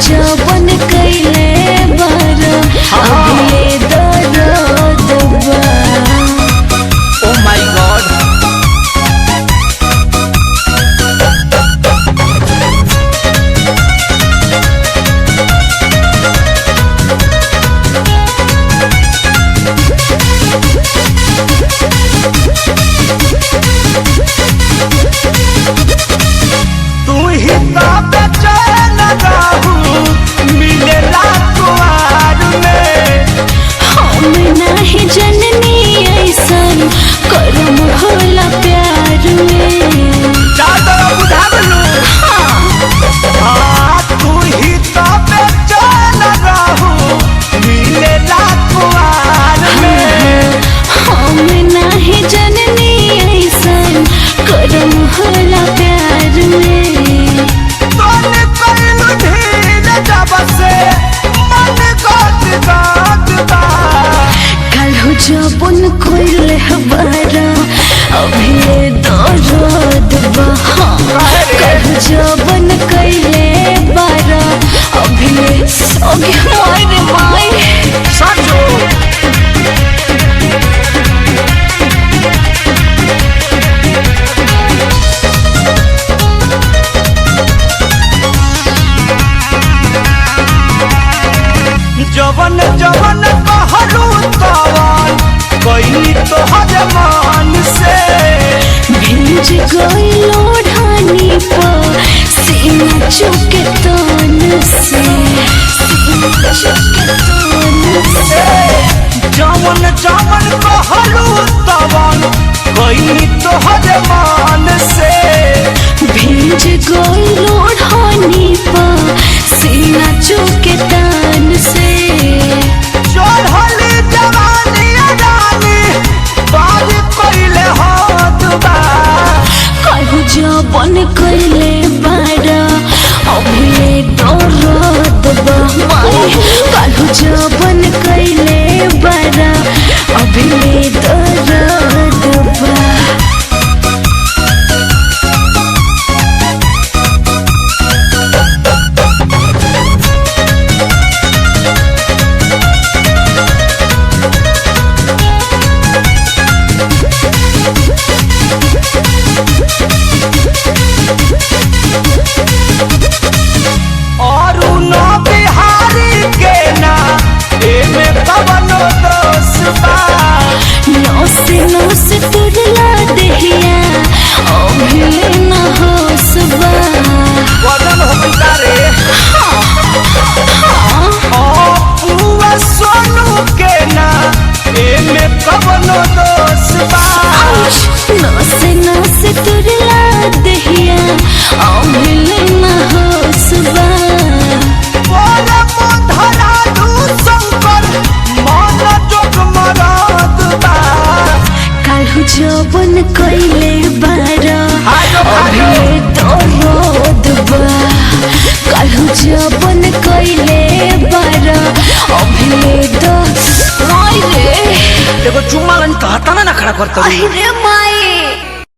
जवन कैले बारा अभी दर्द बा। ओ माय गॉड तू ही तो बेचैन रहू मिलेला कुआर में। हम नहीं जननी ऐसन करम होला प्यार में। चादर बुझा लू हाँ तू ही तो बेचैन रहू मिलेला कुआर में। हम नहीं जननी ऐसन करम होला प्यार में। तोन कइलू ढील जब से मन गोद गोद बा। काल्हू जबन कोइले बारा अभी दर्द बा। काल्हू जबन कैले बारा अभी सोगे मारे माए। साचो जवन जवन कहलू तवन कइली तोहर मन से। भिंज गइलो ढानी पर सीना चुके तन से। सीना चुके तन से। जवन जवन कहलू तवन कइली तोहर मन से। भिंज गइलो ढानी पर सीना चुके तन से। चढ़ली जवानी रानी बाज कइले हाथ बा। काल्हू जबन कैले बारा अभी दर्द बा। काल्हू जबन कैले बारा अभी दर्द बा। अरुण बिहारी के ना एमे कवनो दोष बा। नौस नौस तुरला दहिया अभी न होश बा। वदन हो गइल रे पूरा सोनू के ना एमे कवनो दोष बा। नौस नौस तुरला दहिया अभी न होश बा। बोले मोधरा दू शंकर मन जोग मरद बा। काल्हू जबन कैले बारा अभी दर्द बा। काल्हू जबन कैले बारा अभी दर्द रे। देखो चुम्मा लन कहता ना खड़ा करता अरे